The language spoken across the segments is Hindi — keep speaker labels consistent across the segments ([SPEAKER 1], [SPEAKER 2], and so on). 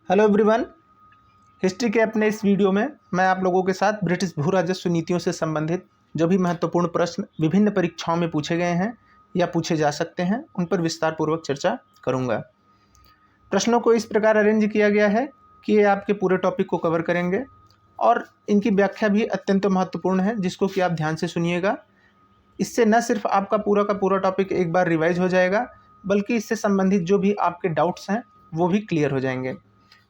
[SPEAKER 1] Hello everyone. हिस्ट्री के अपने इस वीडियो में मैं आप लोगों के साथ ब्रिटिश भू राजस्व नीतियों से संबंधित जो भी महत्वपूर्ण प्रश्न विभिन्न परीक्षाओं में पूछे गए हैं या पूछे जा सकते हैं उन पर विस्तार पूर्वक चर्चा करूंगा। प्रश्नों को इस प्रकार अरेंज किया गया है कि ये आपके पूरे टॉपिक को कवर करेंगे और इनकी व्याख्या भी अत्यंत महत्वपूर्ण है, जिसको कि आप ध्यान से सुनिएगा। इससे न सिर्फ आपका पूरा का पूरा टॉपिक एक बार रिवाइज हो जाएगा, बल्कि इससे संबंधित जो भी आपके डाउट्स हैं वो भी क्लियर हो जाएंगे।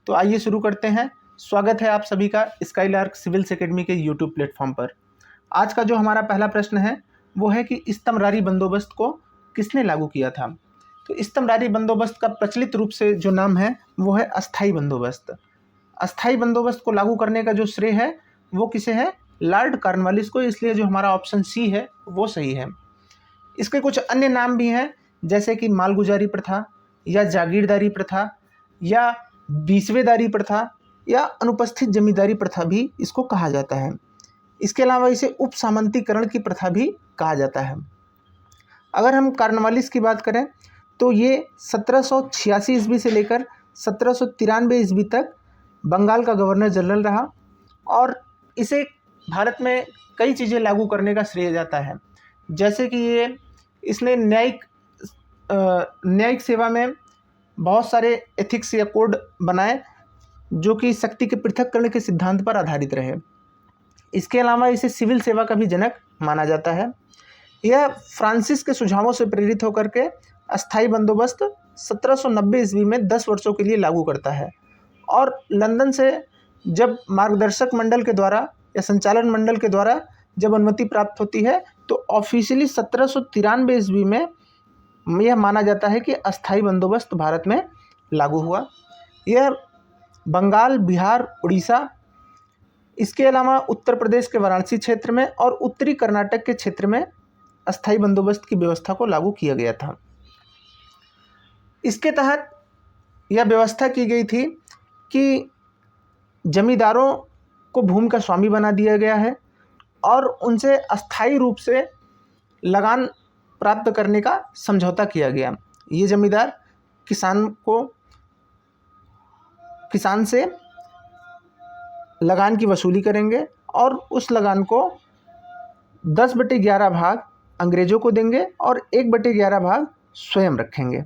[SPEAKER 1] तो आइए शुरू करते हैं। स्वागत है आप सभी का स्काईलार्क सिविल्स एकेडमी के यूट्यूब प्लेटफॉर्म पर। आज का जो हमारा पहला प्रश्न है वो है कि इस्तमरारी बंदोबस्त को किसने लागू किया था। तो इस्तमरारी बंदोबस्त का प्रचलित रूप से जो नाम है वो है अस्थाई बंदोबस्त। अस्थाई बंदोबस्त को लागू करने का जो श्रेय है वो किसे है? लॉर्ड कॉर्नवालिस को। इसलिए जो हमारा ऑप्शन सी है वो सही है। इसके कुछ अन्य नाम भी हैं, जैसे कि मालगुजारी प्रथा या जागीरदारी प्रथा या बीसवेदारी प्रथा या अनुपस्थित जमींदारी प्रथा भी इसको कहा जाता है। इसके अलावा इसे उप सामंतीकरण की प्रथा भी कहा जाता है। अगर हम कॉर्नवालिस की बात करें तो ये 1786 ईस्वी से लेकर 1793 ईस्वी तक बंगाल का गवर्नर जनरल रहा और इसे भारत में कई चीज़ें लागू करने का श्रेय जाता है। जैसे कि इसने न्यायिक सेवा में बहुत सारे एथिक्स या कोड बनाए जो कि शक्ति के पृथक्करण के सिद्धांत पर आधारित रहे। इसके अलावा इसे सिविल सेवा का भी जनक माना जाता है। यह फ्रांसिस के सुझावों से प्रेरित होकर के अस्थाई बंदोबस्त 1790 ईस्वी में 10 वर्षों के लिए लागू करता है और लंदन से जब मार्गदर्शक मंडल के द्वारा या संचालन मंडल के द्वारा जब अनुमति प्राप्त होती है तो ऑफिशियली 1793 ईस्वी में यह माना जाता है कि अस्थाई बंदोबस्त भारत में लागू हुआ। यह बंगाल, बिहार, उड़ीसा, इसके अलावा उत्तर प्रदेश के वाराणसी क्षेत्र में और उत्तरी कर्नाटक के क्षेत्र में अस्थाई बंदोबस्त की व्यवस्था को लागू किया गया था। इसके तहत यह व्यवस्था की गई थी कि जमींदारों को भूमि का स्वामी बना दिया गया है और उनसे अस्थाई रूप से लगान प्राप्त करने का समझौता किया गया। ये जमींदार किसान से लगान की वसूली करेंगे और उस लगान को 10/11 भाग अंग्रेजों को देंगे और 1/11 भाग स्वयं रखेंगे।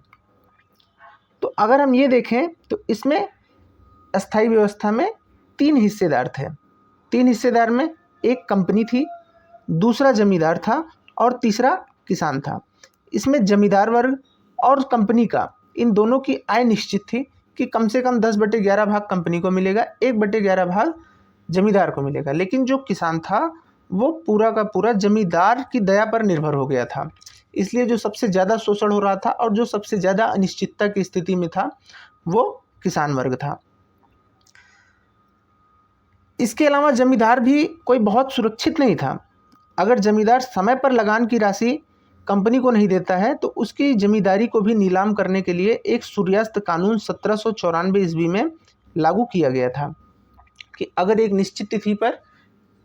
[SPEAKER 1] तो अगर हम ये देखें तो इसमें अस्थाई व्यवस्था में 3 हिस्सेदार थे। 3 हिस्सेदार में एक कंपनी थी, दूसरा जमींदार था और तीसरा किसान था। इसमें जमींदार वर्ग और कंपनी का इन दोनों की आय निश्चित थी कि कम से कम 10/11 भाग कंपनी को मिलेगा, 1/11 भाग जमींदार को मिलेगा। लेकिन जो किसान था वो पूरा का पूरा जमींदार की दया पर निर्भर हो गया था। इसलिए जो सबसे ज़्यादा शोषण हो रहा था और जो सबसे ज़्यादा अनिश्चितता की स्थिति में था वो किसान वर्ग था। इसके अलावा जमींदार भी कोई बहुत सुरक्षित नहीं था। अगर जमींदार समय पर लगान की राशि कंपनी को नहीं देता है तो उसकी जमींदारी को भी नीलाम करने के लिए एक सूर्यास्त कानून 1794 ईस्वी में लागू किया गया था कि अगर एक निश्चित तिथि पर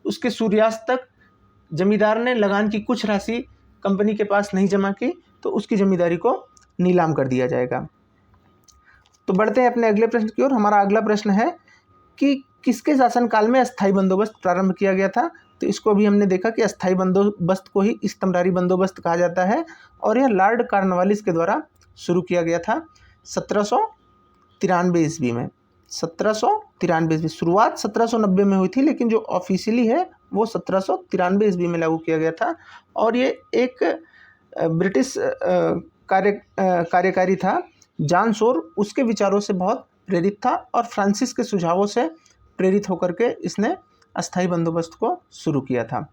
[SPEAKER 1] उसके सूर्यास्त तक जमींदार ने लगान की कुछ राशि कंपनी के पास नहीं जमा की तो उसकी जमींदारी को नीलाम कर दिया जाएगा। तो बढ़ते हैं अपने अगले प्रश्न की ओर। हमारा अगला प्रश्न है कि किसके शासनकाल में अस्थाई बंदोबस्त प्रारंभ किया गया था। तो इसको अभी हमने देखा कि अस्थाई बंदोबस्त को ही इस्तमरारी बंदोबस्त कहा जाता है और यह लॉर्ड कॉर्नवालिस के द्वारा शुरू किया गया था 1793 ईस्वी में। 1793 ईस्वी, शुरुआत 1790 में हुई थी लेकिन जो ऑफिशियली है वो 1793 ईस्वी में लागू किया गया था। और ये एक ब्रिटिश कार्यकारी था, जॉन शोर, उसके विचारों से बहुत प्रेरित था और फ्रांसिस के सुझावों से प्रेरित होकर के इसने अस्थाई बंदोबस्त को शुरू किया था।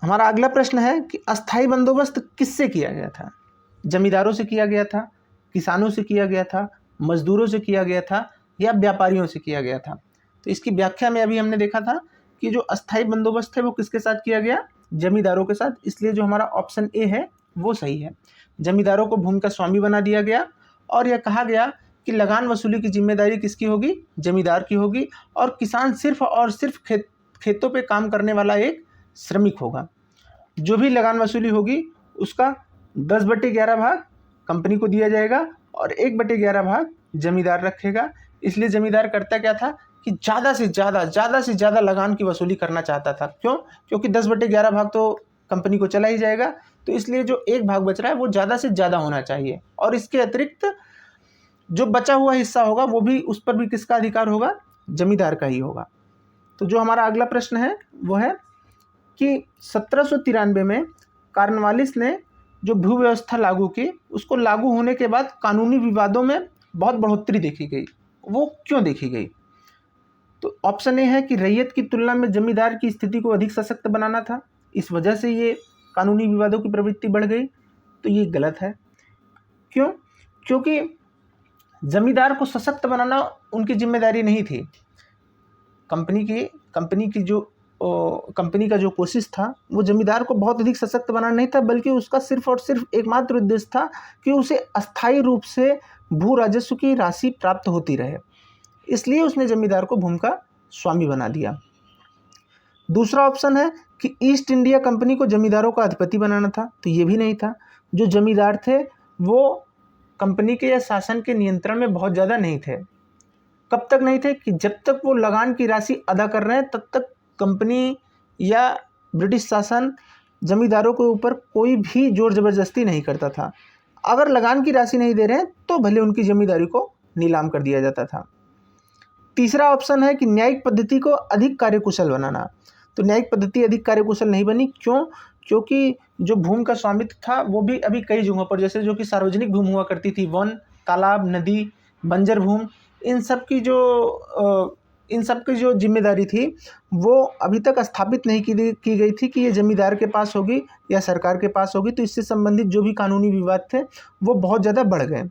[SPEAKER 1] हमारा अगला प्रश्न है कि अस्थाई बंदोबस्त किससे किया गया था। जमींदारों से किया गया था, किसानों से किया गया था, मजदूरों से किया गया था या व्यापारियों से किया गया था। तो इसकी व्याख्या में अभी हमने देखा था कि जो अस्थाई बंदोबस्त है वो किसके साथ किया गया? जमींदारों के साथ। इसलिए जो हमारा ऑप्शन ए है वो सही है। जमींदारों को भूमि का स्वामी बना दिया गया और यह कहा गया कि लगान वसूली की जिम्मेदारी किसकी होगी? जमींदार की होगी और किसान सिर्फ और सिर्फ खेतों पे काम करने वाला एक श्रमिक होगा। जो भी लगान वसूली होगी उसका 10/11 भाग कंपनी को दिया जाएगा और 1/11 भाग जमींदार रखेगा। इसलिए जमींदार करता क्या था कि ज़्यादा से ज़्यादा लगान की वसूली करना चाहता था। क्यों? क्योंकि 10/11 भाग तो कंपनी को चला ही जाएगा, तो इसलिए जो एक भाग बच रहा है वो ज़्यादा से ज़्यादा होना चाहिए, और इसके अतिरिक्त जो बचा हुआ हिस्सा होगा वो भी, उस पर भी किसका अधिकार होगा? जमींदार का ही होगा। तो जो हमारा अगला प्रश्न है वो है कि 1793 में कॉर्नवालिस ने जो भू व्यवस्था लागू की, उसको लागू होने के बाद कानूनी विवादों में बहुत बढ़ोतरी देखी गई। वो क्यों देखी गई? तो ऑप्शन ए है कि रैयत की तुलना में जमींदार की स्थिति को अधिक सशक्त बनाना था, इस वजह से ये कानूनी विवादों की प्रवृत्ति बढ़ गई। तो ये गलत है। क्यों? क्योंकि जमींदार को सशक्त बनाना उनकी जिम्मेदारी नहीं थी। कंपनी का जो कोशिश था वो जमींदार को बहुत अधिक सशक्त बनाना नहीं था, बल्कि उसका सिर्फ और सिर्फ एकमात्र उद्देश्य था कि उसे अस्थायी रूप से भू राजस्व की राशि प्राप्त होती रहे। इसलिए उसने जमींदार को भूमि का स्वामी बना दिया। दूसरा ऑप्शन है कि ईस्ट इंडिया कंपनी को जमींदारों का अधिपति बनाना था, तो ये भी नहीं था। जो जमींदार थे वो कंपनी के या शासन के नियंत्रण में बहुत ज़्यादा नहीं थे। कब तक नहीं थे? कि जब तक वो लगान की राशि अदा कर रहे हैं तब तक कंपनी या ब्रिटिश शासन जमींदारों के ऊपर कोई भी जोर ज़बरदस्ती नहीं करता था। अगर लगान की राशि नहीं दे रहे हैं तो भले उनकी जमींदारी को नीलाम कर दिया जाता था। तीसरा ऑप्शन है कि न्यायिक पद्धति को अधिक कार्यकुशल बनाना। तो न्यायिक पद्धति अधिक कार्यकुशल नहीं बनी। क्यों? क्योंकि जो भूमि का स्वामित्व था वो भी अभी कई जगहों पर, जैसे जो कि सार्वजनिक भूमि हुआ करती थी, वन, तालाब, नदी, बंजर भूमि, इन सब की जो जिम्मेदारी थी वो अभी तक स्थापित नहीं की गई थी कि ये जमींदार के पास होगी या सरकार के पास होगी। तो इससे संबंधित जो भी कानूनी विवाद थे वो बहुत ज़्यादा बढ़ गए।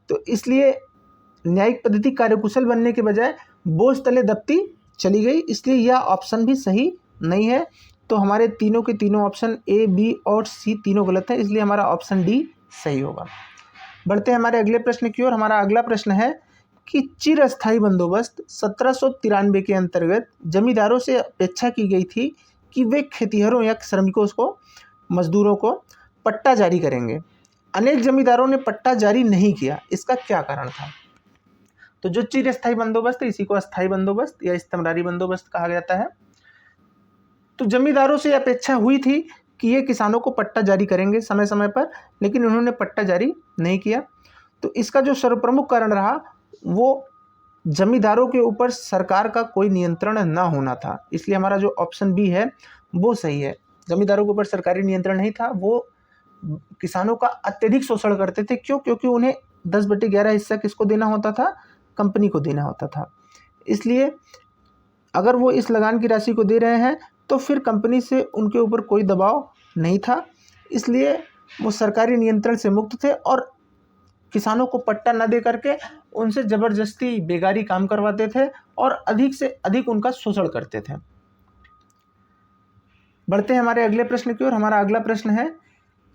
[SPEAKER 1] तो इसलिए न्यायिक पद्धति कार्यकुशल बनने के बजाय बोझ तले दबती चली गई। इसलिए यह ऑप्शन भी सही नहीं है। तो हमारे तीनों के तीनों ऑप्शन ए, बी और सी तीनों गलत हैं, इसलिए हमारा ऑप्शन डी सही होगा। बढ़ते हैं हमारे अगले प्रश्न की ओर। हमारा अगला प्रश्न है कि चिरस्थायी बंदोबस्त 1793 के अंतर्गत जमींदारों से अपेक्षा की गई थी कि वे खेतिहरों या श्रमिकों को, मजदूरों को पट्टा जारी करेंगे। अनेक जमींदारों ने पट्टा जारी नहीं किया, इसका क्या कारण था? तो जो चिरस्थायी बंदोबस्त है इसी को अस्थायी बंदोबस्त या इस्तमरारी बंदोबस्त कहा जाता है। तो जमींदारों से अपेक्षा हुई थी कि ये किसानों को पट्टा जारी करेंगे समय समय पर, लेकिन उन्होंने पट्टा जारी नहीं किया। तो इसका जो सर्वप्रमुख कारण रहा वो जमींदारों के ऊपर सरकार का कोई नियंत्रण ना होना था। इसलिए हमारा जो ऑप्शन बी है वो सही है। जमींदारों के ऊपर सरकारी नियंत्रण नहीं था, वो किसानों का अत्यधिक शोषण करते थे। क्यों? क्योंकि उन्हें 10/11 हिस्सा किसको देना होता था? कंपनी को देना होता था। इसलिए अगर वो इस लगान की राशि को दे रहे हैं तो फिर कंपनी से उनके ऊपर कोई दबाव नहीं था, इसलिए वो सरकारी नियंत्रण से मुक्त थे और किसानों को पट्टा न दे करके उनसे ज़बरदस्ती बेगारी काम करवाते थे और अधिक से अधिक उनका शोषण करते थे। बढ़ते हैं हमारे अगले प्रश्न की ओर। हमारा अगला प्रश्न है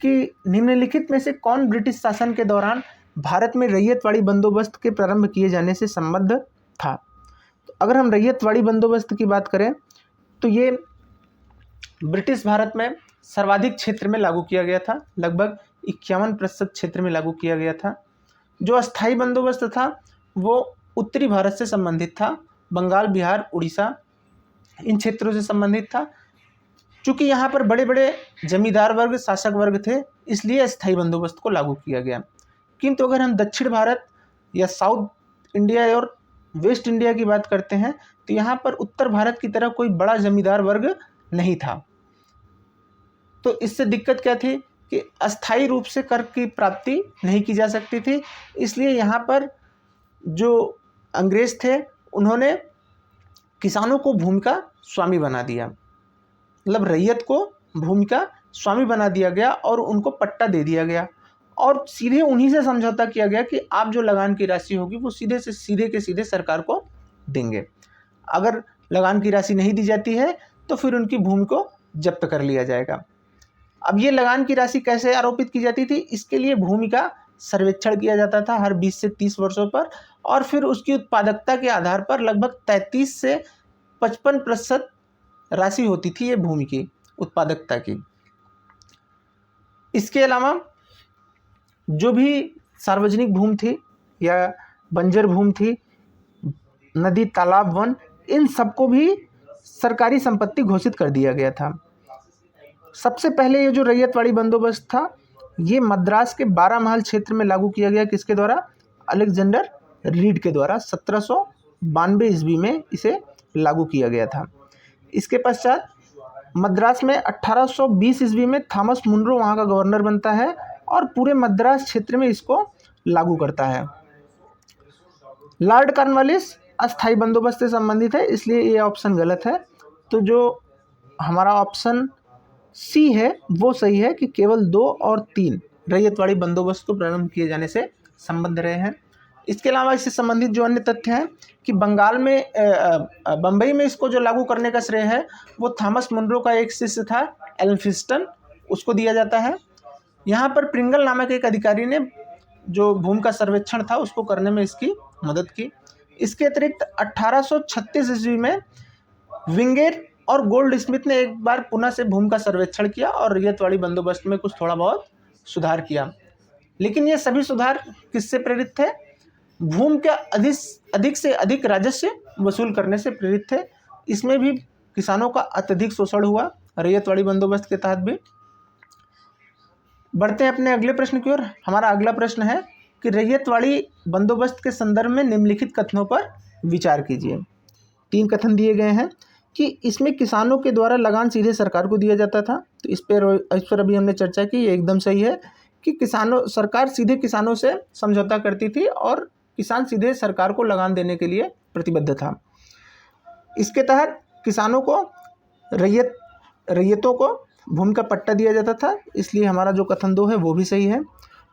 [SPEAKER 1] कि निम्नलिखित में से कौन ब्रिटिश शासन के दौरान भारत में रैयतवाड़ी बंदोबस्त के प्रारंभ किए जाने से संबद्ध था? तो अगर हम रैयतवाड़ी बंदोबस्त की बात करें तो ये ब्रिटिश भारत में सर्वाधिक क्षेत्र में लागू किया गया था, लगभग 51% क्षेत्र में लागू किया गया था। जो अस्थायी बंदोबस्त था वो उत्तरी भारत से संबंधित था, बंगाल, बिहार, उड़ीसा, इन क्षेत्रों से संबंधित था। चूँकि यहाँ पर बड़े बड़े जमींदार वर्ग, शासक वर्ग थे, इसलिए अस्थायी बंदोबस्त को लागू किया गया। किंतु अगर हम दक्षिण भारत या साउथ इंडिया और वेस्ट इंडिया की बात करते हैं तो यहाँ पर उत्तर भारत की तरह कोई बड़ा जमींदार वर्ग नहीं था। तो इससे दिक्कत क्या थी कि अस्थायी रूप से कर की प्राप्ति नहीं की जा सकती थी। इसलिए यहाँ पर जो अंग्रेज थे उन्होंने किसानों को भूमि का स्वामी बना दिया, मतलब रैयत को भूमि का स्वामी बना दिया गया और उनको पट्टा दे दिया गया और सीधे उन्हीं से समझौता किया गया कि आप जो लगान की राशि होगी वो सीधे से सीधे सरकार को देंगे। अगर लगान की राशि नहीं दी जाती है तो फिर उनकी भूमि को जब्त कर लिया जाएगा। अब ये लगान की राशि कैसे आरोपित की जाती थी? इसके लिए भूमि का सर्वेक्षण किया जाता था हर 20 से 30 वर्षों पर और फिर उसकी उत्पादकता के आधार पर लगभग 33 से 55% राशि होती थी ये भूमि की उत्पादकता की। इसके अलावा जो भी सार्वजनिक भूमि थी या बंजर भूमि थी, नदी, तालाब, वन, इन सबको भी सरकारी संपत्ति घोषित कर दिया गया था। सबसे पहले ये जो रैयतवाड़ी बंदोबस्त था ये मद्रास के 12 महल क्षेत्र में लागू किया गया। किसके द्वारा? अलेक्जेंडर रीड के द्वारा 1792 ईस्वी में इसे लागू किया गया था। इसके पश्चात मद्रास में 1820 ईस्वी में थॉमस मुनरो वहाँ का गवर्नर बनता है और पूरे मद्रास क्षेत्र में इसको लागू करता है। लॉर्ड कॉर्नवालिस अस्थायी बंदोबस्त से संबंधित है, इसलिए ये ऑप्शन गलत है। तो जो हमारा ऑप्शन सी है वो सही है कि केवल 2 और 3 रैयतवाड़ी बंदोबस्त को प्रारंभ किए जाने से संबंध रहे हैं। इसके अलावा इससे संबंधित जो अन्य तथ्य हैं कि बंगाल में बम्बई में इसको जो लागू करने का श्रेय है वो थॉमस मुनरो का एक शिष्य था एल्फिंस्टन, उसको दिया जाता है। यहाँ पर प्रिंगल नामक एक अधिकारी ने जो भूमि का सर्वेक्षण था उसको करने में इसकी मदद की। इसके अतिरिक्त 1836 ईस्वी में विंगेर और गोल्ड स्मिथ ने एक बार पुनः से भूमि का सर्वेक्षण किया और रैयतवाड़ी बंदोबस्त में कुछ थोड़ा बहुत सुधार किया। लेकिन ये सभी सुधार किससे प्रेरित थे? भूमि का अधिक से अधिक राजस्व वसूल करने से प्रेरित थे। इसमें भी किसानों का अत्यधिक शोषण हुआ रैयतवाड़ी बंदोबस्त के तहत भी। बढ़ते हैं अपने अगले प्रश्न की ओर। हमारा अगला प्रश्न है कि रैयतवाड़ी बंदोबस्त के संदर्भ में निम्नलिखित कथनों पर विचार कीजिए। 3 कथन दिए गए हैं कि इसमें किसानों के द्वारा लगान सीधे सरकार को दिया जाता था, तो इस पर अभी हमने चर्चा की, ये एकदम सही है कि सरकार सीधे किसानों से समझौता करती थी और किसान सीधे सरकार को लगान देने के लिए प्रतिबद्ध था। इसके तहत किसानों को रैयतों को भूमि का पट्टा दिया जाता था, इसलिए हमारा जो कथन 2 है वो भी सही है।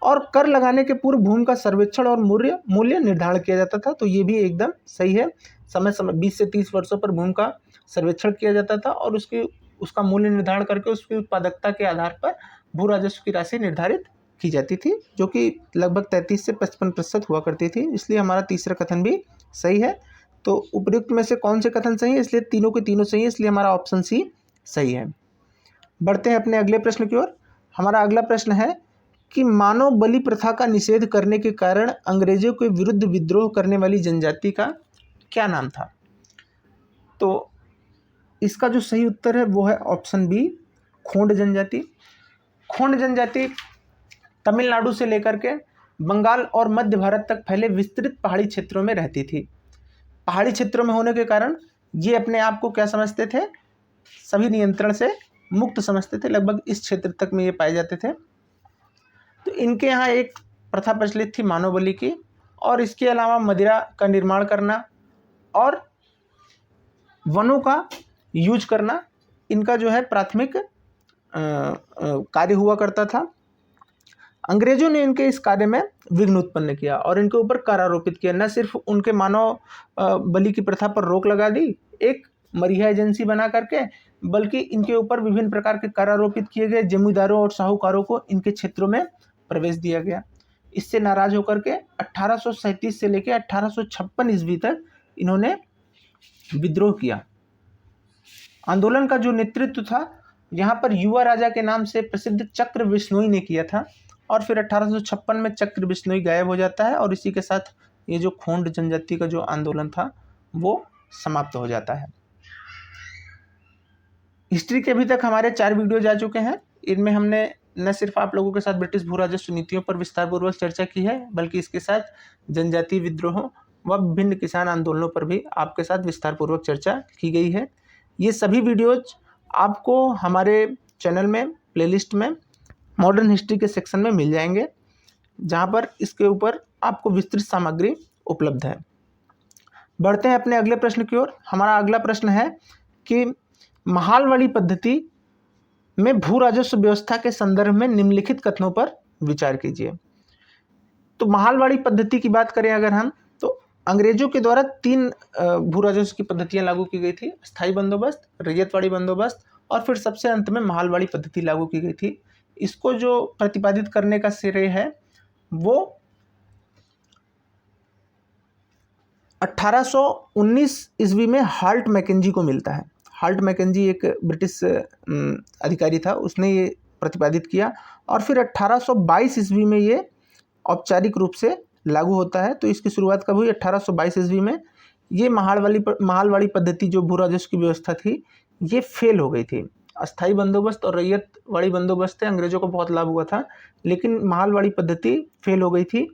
[SPEAKER 1] और कर लगाने के पूर्व भूमि का सर्वेक्षण और मूल्य निर्धारण किया जाता था, तो ये भी एकदम सही है। समय 20 से 30 वर्षों पर भूमि का सर्वेक्षण किया जाता था और उसका मूल्य निर्धारण करके उसकी उत्पादकता के आधार पर भू राजस्व की राशि निर्धारित की जाती थी, जो कि लगभग 33 से 55% हुआ करती थी। इसलिए हमारा तीसरा कथन भी सही है। तो उपयुक्त में से कौन से कथन सही है? इसलिए तीनों के तीनों सही है, इसलिए हमारा ऑप्शन सी सही है। बढ़ते हैं अपने अगले प्रश्न की ओर। हमारा अगला प्रश्न है कि मानव बलि प्रथा का निषेध करने के कारण अंग्रेजों के विरुद्ध विद्रोह करने वाली जनजाति का क्या नाम था? तो इसका जो सही उत्तर है वो है ऑप्शन बी, खोंड जनजाति। खोंड जनजाति तमिलनाडु से लेकर के बंगाल और मध्य भारत तक फैले विस्तृत पहाड़ी क्षेत्रों में रहती थी। पहाड़ी क्षेत्रों में होने के कारण ये अपने आप को क्या समझते थे? सभी नियंत्रण से मुक्त समझते थे। लगभग इस क्षेत्र तक में ये पाए जाते थे। तो इनके यहाँ एक प्रथा प्रचलित थी मानव बलि की, और इसके अलावा मदिरा का निर्माण करना और वनों का यूज करना इनका जो है प्राथमिक कार्य हुआ करता था। अंग्रेजों ने इनके इस कार्य में विघ्न उत्पन्न किया और इनके ऊपर कर आरोपित किया। न सिर्फ उनके मानव बलि की प्रथा पर रोक लगा दी एक मरीहा एजेंसी बना करके, बल्कि इनके ऊपर विभिन्न प्रकार के कर आरोपित किए गए। जमींदारों और साहूकारों को इनके क्षेत्रों में प्रवेश दिया गया। इससे नाराज होकर के 1837 से लेकर 1856 ईस्वी तक इन्होंने विद्रोह किया। आंदोलन का जो नेतृत्व था यहाँ पर युवा राजा के नाम से प्रसिद्ध चक्र बिश्नोई ने किया था, और फिर 1856 में चक्र बिश्नोई गायब हो जाता है और इसी के साथ ये जो खोंड जनजाति का जो आंदोलन था वो समाप्त हो जाता है। हिस्ट्री के अभी तक हमारे 4 वीडियो जा चुके हैं। इनमें हमने न सिर्फ आप लोगों के साथ ब्रिटिश भू राजस्व नीतियों पर विस्तारपूर्वक चर्चा की है, बल्कि इसके साथ जनजातीय विद्रोहों व विभिन्न किसान आंदोलनों पर भी आपके साथ विस्तारपूर्वक चर्चा की गई है। ये सभी वीडियोज आपको हमारे चैनल में प्लेलिस्ट में मॉडर्न हिस्ट्री के सेक्शन में मिल जाएंगे, जहाँ पर इसके ऊपर आपको विस्तृत सामग्री उपलब्ध है। बढ़ते हैं अपने अगले प्रश्न की ओर। हमारा अगला प्रश्न है कि महालवाड़ी पद्धति में भू राजस्व व्यवस्था के संदर्भ में निम्नलिखित कथनों पर विचार कीजिए। तो महालवाड़ी पद्धति की बात करें अगर हम, तो अंग्रेजों के द्वारा 3 भू राजस्व की पद्धतियां लागू की गई थी। स्थायी बंदोबस्त, रैयतवाड़ी बंदोबस्त और फिर सबसे अंत में महालवाड़ी पद्धति लागू की गई थी। इसको जो प्रतिपादित करने का श्रेय है वो 1819 ईस्वी में हाल्ट मैकेंजी को मिलता है। हाल्ट मैकेंजी एक ब्रिटिश अधिकारी था, उसने ये प्रतिपादित किया और फिर 1822 ईस्वी में ये औपचारिक रूप से लागू होता है। तो इसकी शुरुआत कब हुई? 1822 ईस्वी में। ये महालवाड़ी पद्धति जो भू राजस्व की व्यवस्था थी, ये फेल हो गई थी। अस्थाई बंदोबस्त और रैयतवाड़ी बंदोबस्त से अंग्रेजों को बहुत लाभ हुआ था, लेकिन महालवाड़ी पद्धति फेल हो गई थी।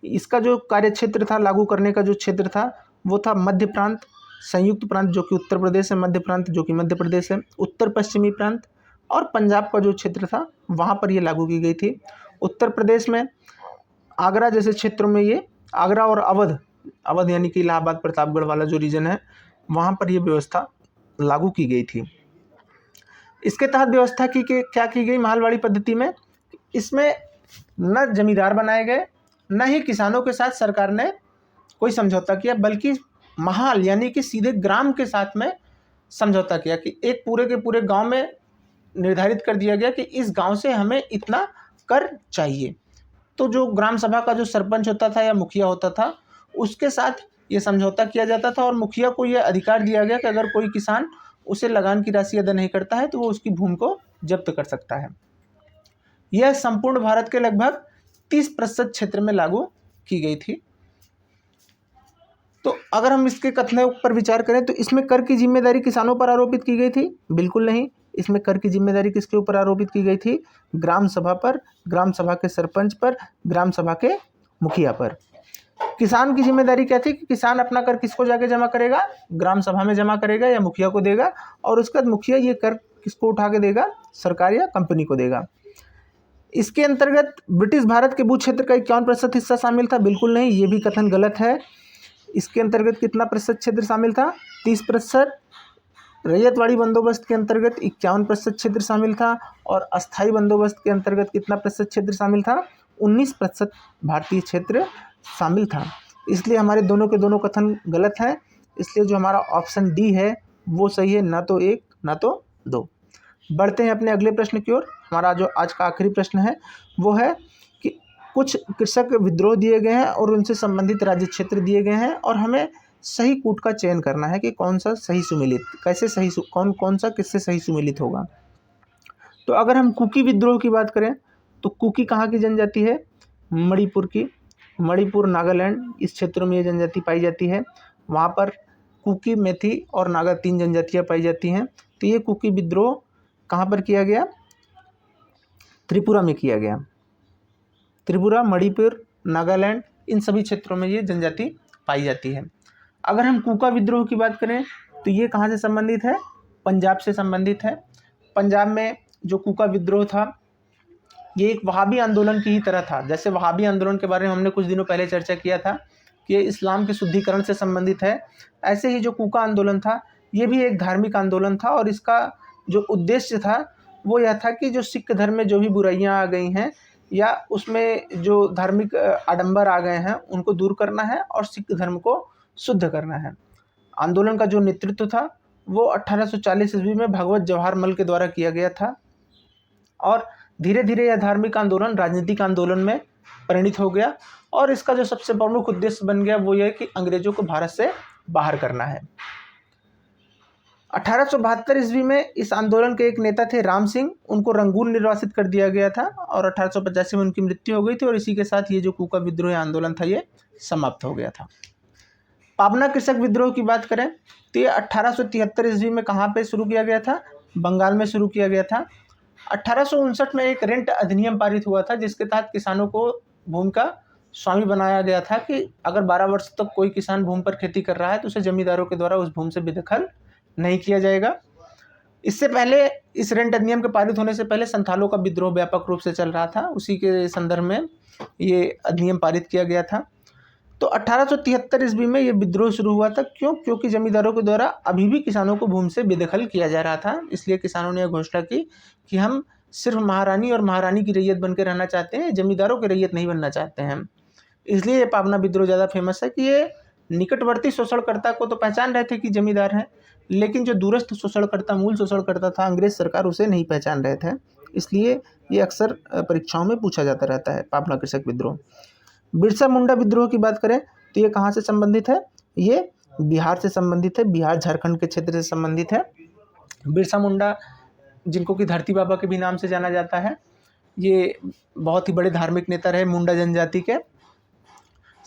[SPEAKER 1] इसका जो कार्य क्षेत्र था, लागू करने का जो क्षेत्र था, वो था मध्य प्रांत, संयुक्त प्रांत जो कि उत्तर प्रदेश है, मध्य प्रांत जो कि मध्य प्रदेश है, उत्तर पश्चिमी प्रांत और पंजाब का जो क्षेत्र था वहाँ पर ये लागू की गई थी। उत्तर प्रदेश में आगरा जैसे क्षेत्रों में ये, आगरा और अवध यानी कि इलाहाबाद प्रतापगढ़ वाला जो रीजन है, वहाँ पर ये व्यवस्था लागू की गई थी। इसके तहत व्यवस्था क्या की गई महालवाड़ी पद्धति में? इसमें न जमींदार बनाए गए, न ही किसानों के साथ सरकार ने कोई समझौता किया, बल्कि महाल यानी कि सीधे ग्राम के साथ में समझौता किया कि एक पूरे के पूरे गांव में निर्धारित कर दिया गया कि इस गांव से हमें इतना कर चाहिए। तो जो ग्राम सभा का जो सरपंच होता था या मुखिया होता था, उसके साथ ये समझौता किया जाता था और मुखिया को ये अधिकार दिया गया कि अगर कोई किसान उसे लगान की राशि अदा नहीं करता है तो वो उसकी भूमि को जब्त कर सकता है। यह संपूर्ण भारत के लगभग 30% क्षेत्र में लागू की गई थी। तो अगर हम इसके कथनों पर विचार करें तो इसमें कर की जिम्मेदारी किसानों पर आरोपित की गई थी? बिल्कुल नहीं। इसमें कर की जिम्मेदारी किसके ऊपर आरोपित की गई थी? ग्राम सभा पर, ग्राम सभा के सरपंच पर, ग्राम सभा के मुखिया पर। किसान की जिम्मेदारी क्या थी कि किसान अपना कर किसको जाके जमा करेगा? ग्राम सभा में जमा करेगा या मुखिया को देगा, और उसके बाद मुखिया ये कर किसको उठा के देगा? सरकार या कंपनी को देगा। इसके अंतर्गत ब्रिटिश भारत के भू क्षेत्र का 51% हिस्सा शामिल था? बिल्कुल नहीं, ये भी कथन गलत है। इसके अंतर्गत कितना प्रतिशत क्षेत्र शामिल था? 30%। रैयतवाड़ी बंदोबस्त के अंतर्गत 51% क्षेत्र शामिल था, और अस्थाई बंदोबस्त के अंतर्गत कितना प्रतिशत क्षेत्र शामिल था? 19% भारतीय क्षेत्र शामिल था। इसलिए हमारे दोनों के दोनों कथन गलत हैं। इसलिए जो हमारा ऑप्शन डी है वो सही है, ना तो 1 ना तो 2। बढ़ते हैं अपने अगले प्रश्न की ओर। हमारा जो आज का आखिरी प्रश्न है वो है कि कुछ कृषक विद्रोह दिए गए हैं और उनसे संबंधित राज्य क्षेत्र दिए गए हैं, और हमें सही कूट का चयन करना है कि कौन सा सही सुमेलित, कैसे सही कौन सा किससे सही सुमेलित होगा। तो अगर हम कुकी विद्रोह की बात करें तो कुकी कहाँ की जनजाति है? मणिपुर की। मणिपुर, नागालैंड, इस क्षेत्रों में ये जनजाति पाई जाती है। वहाँ पर कुकी, मेथी और नागा 3 जनजातियाँ पाई जाती हैं। तो ये कुकी विद्रोह कहाँ पर किया गया? त्रिपुरा में किया गया। त्रिपुरा, मणिपुर, नागालैंड, इन सभी क्षेत्रों में ये जनजाति पाई जाती है। अगर हम कुका विद्रोह की बात करें तो ये कहाँ से संबंधित है? पंजाब से संबंधित है। पंजाब में जो कुका विद्रोह था ये एक वहाबी आंदोलन की ही तरह था। जैसे वहाबी आंदोलन के बारे में हमने कुछ दिनों पहले चर्चा किया था कि ये इस्लाम के शुद्धिकरण से संबंधित है, ऐसे ही जो कुका आंदोलन था ये भी एक धार्मिक आंदोलन था, और इसका जो उद्देश्य था वो यह था कि जो सिख धर्म में जो भी बुराइयां आ गई हैं या उसमें जो धार्मिक आडंबर आ गए हैं उनको दूर करना है और सिख धर्म को शुद्ध करना है। आंदोलन का जो नेतृत्व था वो 1840 ईस्वी में भगवत जवाहर मल के द्वारा किया गया था, और धीरे धीरे यह धार्मिक आंदोलन राजनीतिक आंदोलन में परिणित हो गया, और इसका जो सबसे प्रमुख उद्देश्य बन गया वो यह कि अंग्रेजों को भारत से बाहर करना है। 1872 ईस्वी में इस आंदोलन के एक नेता थे राम सिंह, उनको रंगून निर्वासित कर दिया गया था, और 1885 में उनकी मृत्यु हो गई थी, और इसी के साथ ये जो कुका विद्रोह आंदोलन था ये समाप्त हो गया था। पाबना कृषक विद्रोह की बात करें तो ये 1873 ईस्वी में कहाँ पे शुरू किया गया था? बंगाल में शुरू किया गया था। 1859 में एक रेंट अधिनियम पारित हुआ था जिसके तहत किसानों को भूमि का स्वामी बनाया गया था कि अगर 12 वर्ष तक कोई किसान भूमि पर खेती कर रहा है तो उसे जमींदारों के द्वारा उस भूमि से बेदखल नहीं किया जाएगा। इससे पहले, इस रेंट अधिनियम के पारित होने से पहले संथालों का विद्रोह व्यापक रूप से चल रहा था, उसी के संदर्भ में ये अधिनियम पारित किया गया था। तो 1873 ईस्वी में ये विद्रोह शुरू हुआ था। क्योंकि जमींदारों के द्वारा अभी भी किसानों को भूमि से बेदखल किया जा रहा था, इसलिए किसानों ने यह घोषणा की कि हम सिर्फ महारानी और महारानी की रैयत बनकर रहना चाहते हैं, जमींदारों की रैयत नहीं बनना चाहते हैं। इसलिए ये पाबना विद्रोह ज़्यादा फेमस है कि ये निकटवर्ती शोषणकर्ता को तो पहचान रहे थे कि जमींदार हैं, लेकिन जो दूरस्थ शोषणकर्ता, मूल शोषणकर्ता था अंग्रेज सरकार, उसे नहीं पहचान रहे थे। इसलिए ये अक्सर परीक्षाओं में पूछा जाता रहता है पाबना कृषक विद्रोह। बिरसा मुंडा विद्रोह की बात करें तो ये कहाँ से संबंधित है? ये बिहार से संबंधित है, बिहार झारखंड के क्षेत्र से संबंधित है। बिरसा मुंडा, जिनको कि धरती बाबा के भी नाम से जाना जाता है, ये बहुत ही बड़े धार्मिक नेता रहे मुंडा जनजाति के।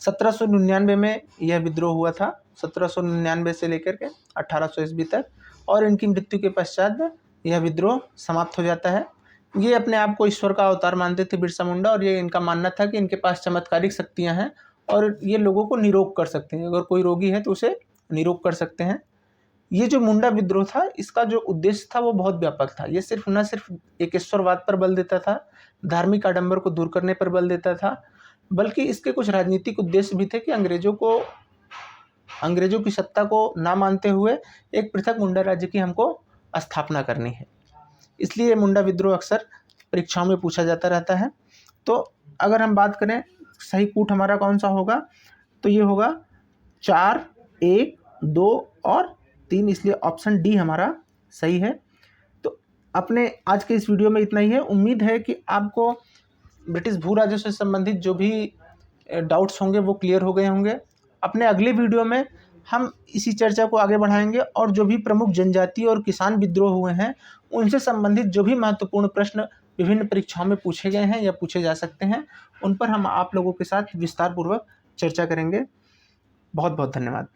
[SPEAKER 1] 1799 में यह विद्रोह हुआ था, 1799 से लेकर के 1800 ईस्वी तक, और इनकी मृत्यु के पश्चात यह विद्रोह समाप्त हो जाता है। ये अपने आप को ईश्वर का अवतार मानते थे बिरसा मुंडा, और ये इनका मानना था कि इनके पास चमत्कारिक शक्तियाँ हैं और ये लोगों को निरोग कर सकते हैं। अगर कोई रोगी है तो उसे निरोग कर सकते हैं। ये जो मुंडा विद्रोह था, इसका जो उद्देश्य था वो बहुत व्यापक था। ये न सिर्फ एक ईश्वरवाद पर बल देता था, धार्मिक आडंबर को दूर करने पर बल देता था, बल्कि इसके कुछ राजनीतिक उद्देश्य भी थे कि अंग्रेजों की सत्ता को ना मानते हुए एक पृथक मुंडा राज्य की हमको स्थापना करनी है। इसलिए मुंडा विद्रोह अक्सर परीक्षाओं में पूछा जाता रहता है। तो अगर हम बात करें सही कूट हमारा कौन सा होगा, तो ये होगा 4, 1, 2 और 3, इसलिए ऑप्शन डी हमारा सही है। तो अपने आज के इस वीडियो में इतना ही है। उम्मीद है कि आपको ब्रिटिश भू राजस्व से संबंधित जो भी डाउट्स होंगे वो क्लियर हो गए होंगे। अपने अगले वीडियो में हम इसी चर्चा को आगे बढ़ाएंगे और जो भी प्रमुख जनजातीय और किसान विद्रोह हुए हैं उनसे संबंधित जो भी महत्वपूर्ण प्रश्न विभिन्न परीक्षाओं में पूछे गए हैं या पूछे जा सकते हैं, उन पर हम आप लोगों के साथ विस्तार पूर्वक चर्चा करेंगे। बहुत बहुत धन्यवाद।